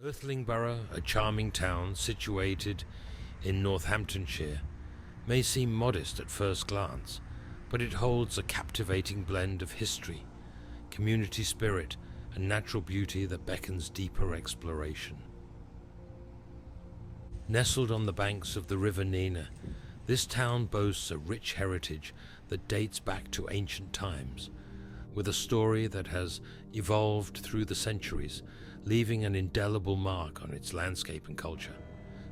Irthlingborough, a charming town situated in Northamptonshire, may seem modest at first glance, but it holds a captivating blend of history, community spirit, and natural beauty that beckons deeper exploration. Nestled on the banks of the River Nene, this town boasts a rich heritage that dates back to ancient times, with a story that has evolved through the centuries, leaving an indelible mark on its landscape and culture.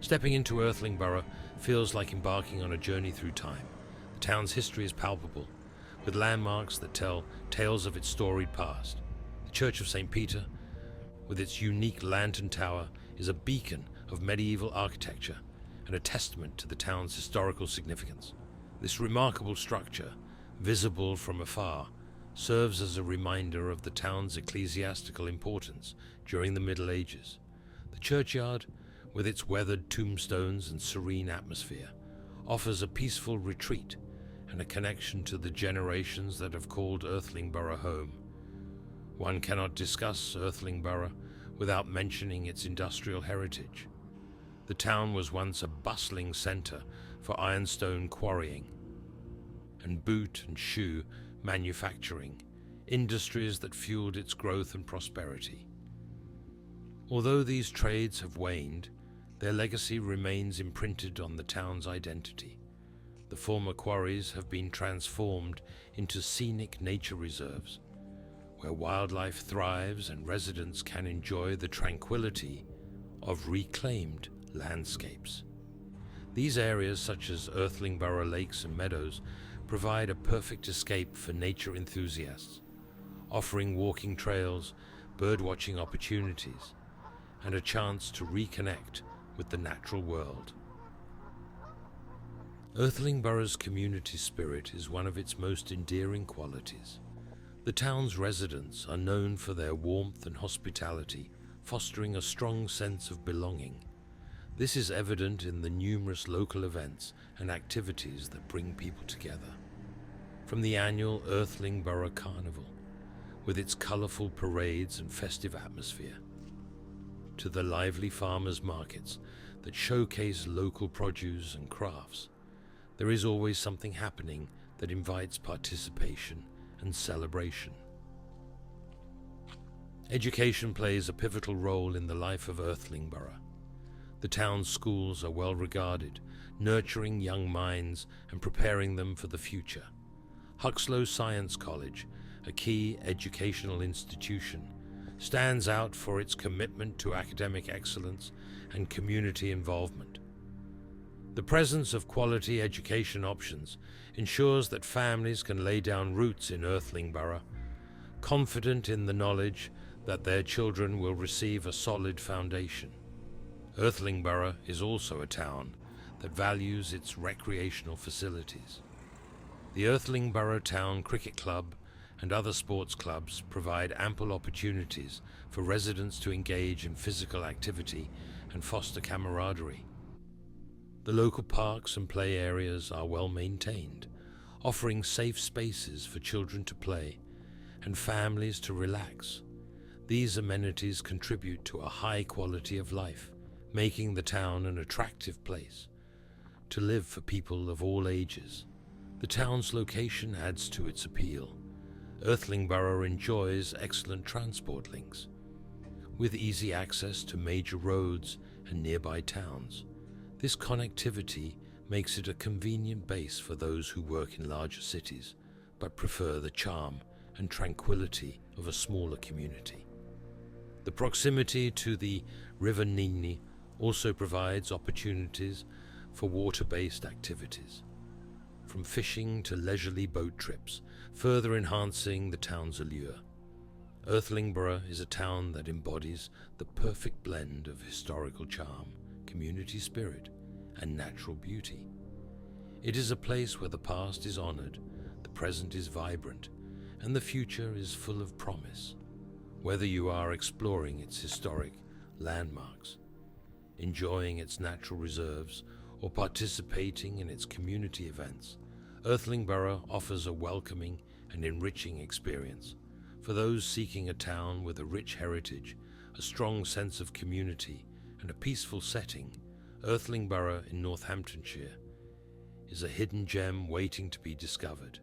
Stepping into Irthlingborough feels like embarking on a journey through time. The town's history is palpable, with landmarks that tell tales of its storied past. The Church of St. Peter, with its unique lantern tower, is a beacon of medieval architecture and a testament to the town's historical significance. This remarkable structure, visible from afar, serves as a reminder of the town's ecclesiastical importance during the Middle Ages. The churchyard, with its weathered tombstones and serene atmosphere, offers a peaceful retreat and a connection to the generations that have called Irthlingborough home. One cannot discuss Irthlingborough without mentioning its industrial heritage. The town was once a bustling centre for ironstone quarrying and boot and shoe manufacturing, industries that fueled its growth and prosperity. Although these trades have waned, their legacy remains imprinted on the town's identity. The former quarries have been transformed into scenic nature reserves, where wildlife thrives and residents can enjoy the tranquility of reclaimed landscapes. These areas, such as Irthlingborough Lakes and meadows, provide a perfect escape for nature enthusiasts, offering walking trails, bird-watching opportunities, and a chance to reconnect with the natural world. Irthlingborough's community spirit is one of its most endearing qualities. The town's residents are known for their warmth and hospitality, fostering a strong sense of belonging. This is evident in the numerous local events and activities that bring people together. From the annual Irthlingborough Carnival, with its colourful parades and festive atmosphere, to the lively farmers' markets that showcase local produce and crafts, there is always something happening that invites participation and celebration. Education plays a pivotal role in the life of Irthlingborough. The town's schools are well regarded, nurturing young minds and preparing them for the future. Huxlow Science College, a key educational institution, stands out for its commitment to academic excellence and community involvement. The presence of quality education options ensures that families can lay down roots in Irthlingborough, confident in the knowledge that their children will receive a solid foundation. Irthlingborough is also a town that values its recreational facilities. The Irthlingborough Town Cricket Club and other sports clubs provide ample opportunities for residents to engage in physical activity and foster camaraderie. The local parks and play areas are well maintained, offering safe spaces for children to play and families to relax. These amenities contribute to a high quality of life, making the town an attractive place to live for people of all ages. The town's location adds to its appeal. Irthlingborough enjoys excellent transport links, with easy access to major roads and nearby towns. This connectivity makes it a convenient base for those who work in larger cities, but prefer the charm and tranquility of a smaller community. The proximity to the River Nene also provides opportunities for water-based activities, from fishing to leisurely boat trips, further enhancing the town's allure. Irthlingborough is a town that embodies the perfect blend of historical charm, community spirit, and natural beauty. It is a place where the past is honored, the present is vibrant, and the future is full of promise. Whether you are exploring its historic landmarks, enjoying its natural reserves, or participating in its community events, Irthlingborough offers a welcoming and enriching experience. For those seeking a town with a rich heritage, a strong sense of community and a peaceful setting, Irthlingborough in Northamptonshire is a hidden gem waiting to be discovered.